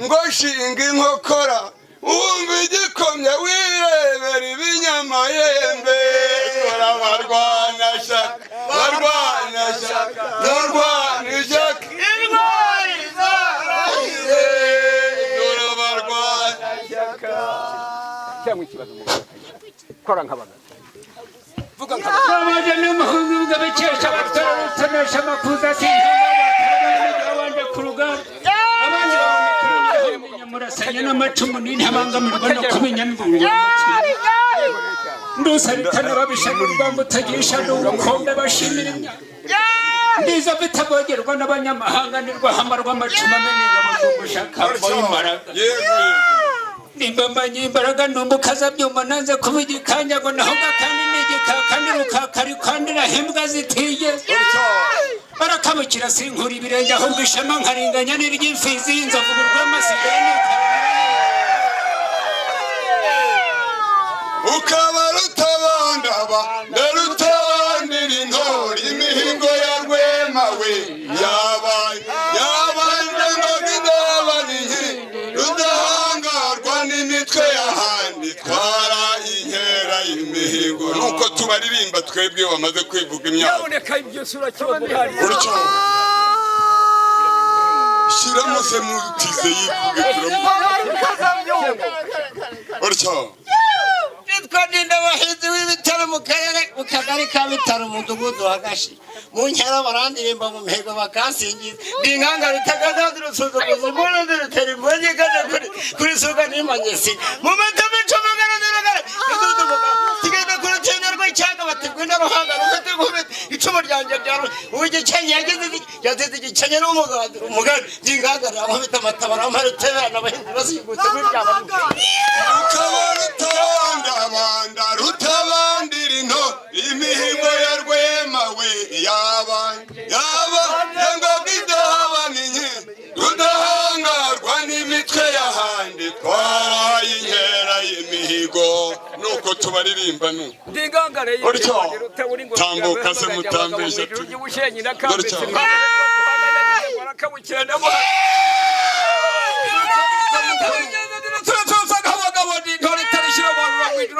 ngo shinga inkokora wumva igikomye wirebera ibinyamayembe barwanashyaka barwanashyaka barwanashyaka intwari zarahize dore barwanashyaka cyangwa ikibazo mu kora nk'abagabo vuga nk'abagabo n'umuhungu bw'abakesha batarutonesha amakuza abandi ku rugamba abandi babona murasanya n'amacumu n'intabangamirwa no kumenya n'ubungu ndusabitana babishanurwa mutagisha n'ubukombe bashimira imyaka ndiza bitabogerwa n'abanyamahanga nirwahamarwa amacumu amenega bagushaka imbaraga nimbambanye imbaraga numbukaza byuma nanze kubigikanya ngo naho gakandi nigikakandi rukakari kandi nahimbwa zitigeze barakamukira sinkura ibirenge ahubwo ishema nkaringanya n'iry'imfizi y'inzovu urw'amasigara ukaba rutabandaba ndarutandira intore imihigo ya rwemawe yabaye ngo bidabaniye rudahangarwa n'imitwe y'ahandi twara inkera y'imihigo nuko tubaririmba twebwe bamaze kwivuga imyaka urutyo shiramo se mutize yivuga urutyo twagenda abahinzi w'ibitaro mu kagari ka bitaro umudugudu wa gashi mu nkera barandirimba mu mihigo bakasingiza ndinkanga rutagaza rusuzuguza imbona zirutera imbonye kandi kuri suga n'imanyesi mu matama icumi agaragara izudubuga kigenda ku rutende rw'icyanga bategwe n'aruhanga rufite nkubita icumu ryanjye ryaro ubu igikenye yageze igikenye n'umuganda umugani ndinkanga ramubita amatabara amaruterana abahinzi basigutse n'iryaba ukaba rutabanda rutabandira into imihigo ya rwemawe yaba ngo bidabaniye rudahangarwa n'imitwe y'ahandi twaraye inkera y'imihigo nuko tubaririmba urutyo tambuka se mutambesha urutyo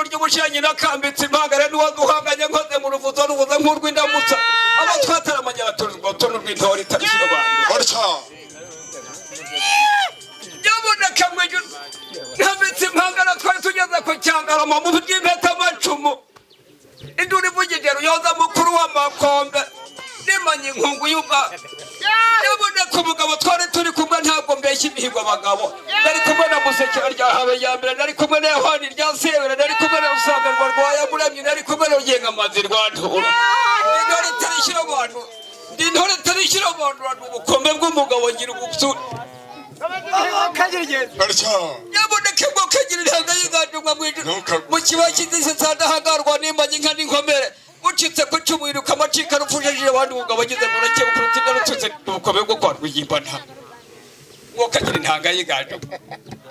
ry'umushenyi nakambitse impangare n'uwaduhanganye nkoze mu ruvuzo rubuza nk'urw'indamutsa abo twataramanye abatuzwa utuntu rw'intore itarishira abantu byaboneka mwijuru nkambitse impangare twari tugeze ku cyangarama mu by'impeta amacumu induru ivugije ruyoza mukuru w'amakombe nimanye inkungu y'uba yaboneka umugabo twari turi kumwe ntabwo mbeshya imihigo abagabo nari kumwe na musekera rya habe ya mbere nari kumwe na yohani rya sebera nari kumwe na rusanganwa rwa yamuramye nari kumwe na rugengamanzi rwa ntura intore itarishyira abantu intore itarishyira abantu ubukombe bw'umugabo ngira ubusuri yaboneka ngo kagira intanga y'inganjumwa mu kiba cy'indishyi zadahagarwa nimanye inka n'inkomere ucitse ku cyuma wiruka amacika rupfujeje abandi umugabo agize ngo ureke urutinda rututse ubukombe bwo kwa rwigimba nta ngo kagira intanga y'iganje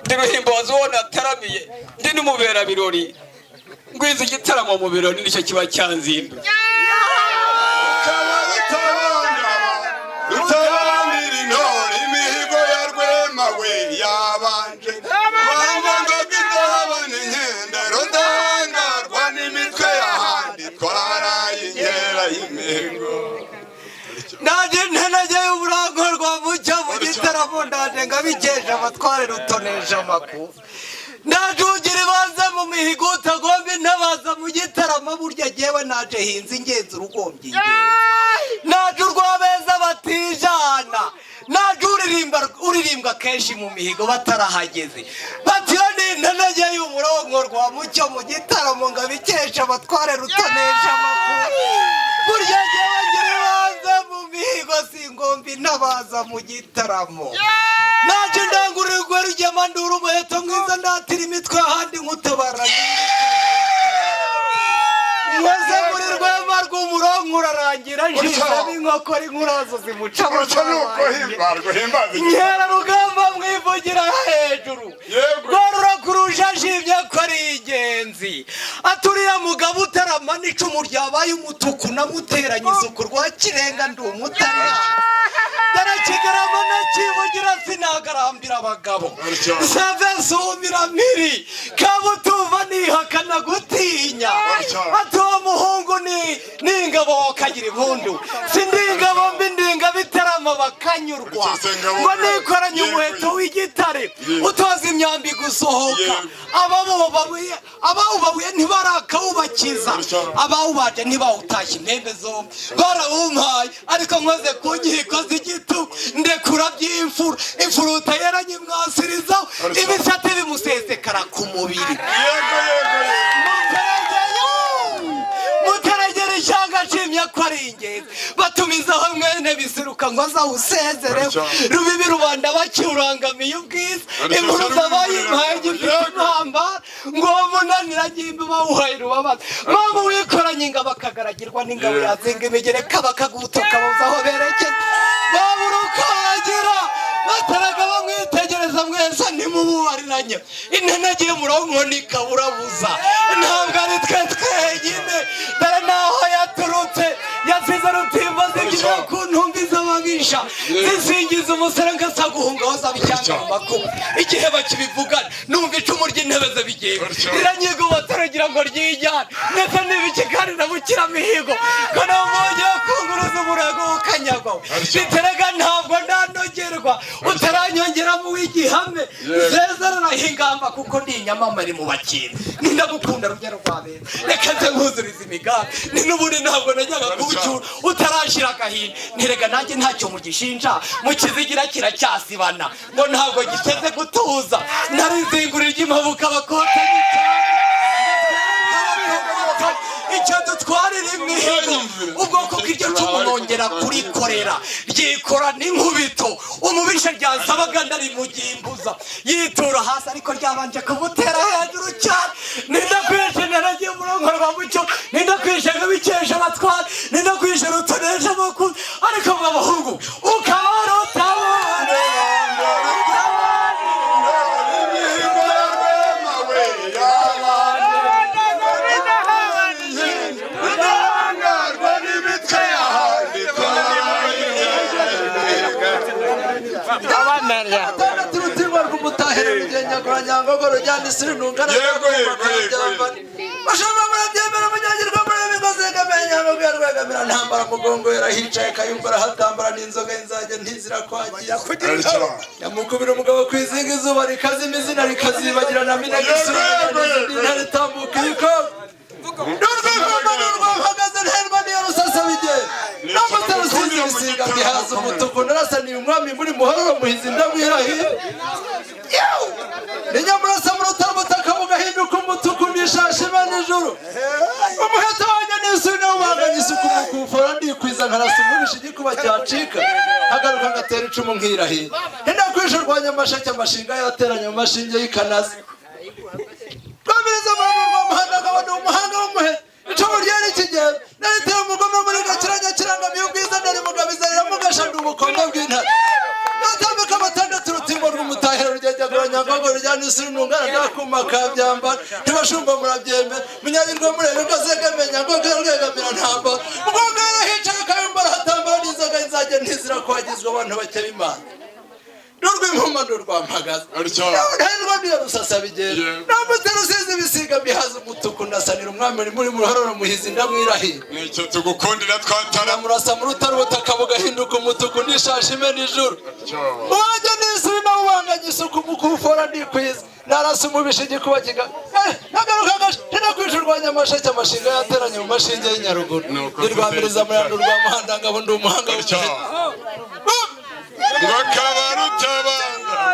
ndi ruhimbaza uwo nataramiye ndi n'umubera birori ngwiza igitaramo mu birori nicyo kiba cyanzindu rutabandira intore imihigo ya rwemawe yabanje ngo bidabane nkenda rudahangarwa n'imitwe y'ahandi twaraye inkera y'imihigo naje ntanajyayo uburango rwa mucyo mu gitaramo ndaje ngabikesha abatware rutonesha amakuru ndajugira ibanza mu mihigo utagomba intabaza mu gitaramo burya jyewe naje hinze ingenzi urugombye naje urwabeza batijana naje uririmbwa kenshi mu mihigo batarahageze batiyo nintanajyayo umurongo rwa mucyo mu gitaramo ngabikesha abatware rutonesha amakuru burya jyewe ngira ibanza mu mihigo singomba intabaza mu gitaramo naje ndangurirwa rugema ndura umuheto mwiza ndatira imitwe ahandi nkutabara mwese muri rwema rw'umurongo urarangira njizemo inkokora inkurazo zimuca nkera rugamba mwivugira hejuru rwarura kurusha ashimye ko ari ingenzi aturiye mugabo utaramana icumu ryabaye umutuku namuteranye isuku rwa kirenga ndi umutara darakigarama nakivugira sinagarambira abagabo save nsumira mpiri kabutumva nihakana gutinya ati uwo muhungu ni ingabo wakagira impundu sindi ingabo mbi ndinga bitarama bakanyurwa ngo nikoranye umuheto w'igitare utoza imyambi gusohoka abawubabuye ntibarakawubakiza abawubaje ntibawutashye impembe zombi barawumpaye ariko nkoze ku nkiko z'igitugu ndekura by'imfura imfuruta yaranyimwasirizaho ibisate bimusesekara ku mubiri muteregera ishyanga acimye ko ari ingenzi batumizaho mwene bisiruka ngo azawusezereho rubibi rubanda bakiwurangamiye ubwiza impuruza bayimpaye gifite intambara ngo munanira ngimbi bawuhaye rubabaza mpamvu wikoranye ingabo akagaragirwa n'ingabo yazinga imigereka bakagutoka babuzaho berekeza babura ukagira bataraga bamwitegereza mwese ntimububariranye intenagiye murongo nikaburabuza ntabwo ari twe twenyine dore naho yaturutse yasize rutimba zibyina ku ntumbi z'ababisha zisingiza umusore ngasa guhunga aho zaba icyanga mu makuba igihe bakibivugana numva icumu ry'intebe ze bigenda riranyiga bataragira ngo ryijyane ndetse n'ibiki kandi nabukira mihigo ko namwongeye kunguruza umurego ukanyagwaho biterega ntabwo ndanogerwa utaranyongeramo w'igihame zezerera hingamba kuko ndi inyamamare mu bakira nindagukunda rugero rwa bera reka nze nkuzuriza imigambi ni n'ubundi ntabwo najyaga kuwucyura utarashira agahinda ntirega nanjye ntacyo mugishinja mu kizigira kiracyasibana ngo ntabwo giteze gutuza narizingurira ry'impabuka abakote icyo dutwarira imihigo ubwoko bw'iryo cumu nongera kurikorera ryikora n'inkubito umubisha ryasabaga ndarimugimbuza yitura hasi ariko ryabanje kumutera hejuru cyane nindakwishe naragiye umurongo rwa mucyo nindakwishe nkabikesha abatwara nindakwishe rutonesha amakuru ariko mw'abahungu ukaba rutabona turutirwa rw'umutahire mugenya kuranyangogo rujyana isiri ntungana bashobora murabyemera munyagirwa muri imigozi y'akamenya ngo rwegamira ntambara mugongo yarahicaye kayumba arahatambara n'inzoga y'inzage ntizirakwagira yamukubira umugabo kwizinga izuba rikazima izina rikazibagirana minagisura ntaritambuka ibikombe n'urwahagaze nterwa niyo rusasa bigenda n'amata rusizi ibisiga bihaza umutuku narasaniye umwami muri muhororo muhizi ndamwirahiye ninyamurasa mu rutaro butaka bugahinduka umutuku n'ishashi imana ijuru umuheto wanjye n'isuri nawe ubanganye isuku mu kufora ndikwiza nkarasa umubisha igikuba cyacika hagaruka ngatera icumu nkirahiye ndakwishe rwanya amashake amashinga yateranye mu mashinge y'ikanazi twamiriza abantu rw'umuhanda nkabona umuhanga w'umuhe icumu ryari ikigenda nariteye umugome muri gakiranya kirangamiye ubwiza nari mugabiza riramugasha ubukombe bw'intare natambika amatandatu rutimbo rw'umutahiro rugegaguranyagago rujyana isuri ntungana ndakuma kabyambara ntibashumba murabyemera munyagirwa murebe gazegamenya ngo rwegamira ntambara mugongo yarahicaga kayumba arahatambara n'inzoga y'inzage ntizirakwagizwa abantu bakeba imana n'urw'impuma n'urwampagaza ntarwa niyo rusasa bigenda n'amata rusizi ibisiga bihaza umutuku ndasanira umwami muri muhororo muhizi ndamwirahiye nicyo tugukundira twatara murasa mu rutaro butaka bugahinduka umutuku n'ishashi imena ijuru uwanjye n'isuri nawe ubanganye isuku mu kufora ndikwiza narasa umubisha igikuba nagaruka gace ntinakwishe urwanya amashake amashinga yateranye mu mashinge y'inyaruguru nirwamiriza murandu rwa muhanda ngabo ndi umuhanga bakaba rutabanga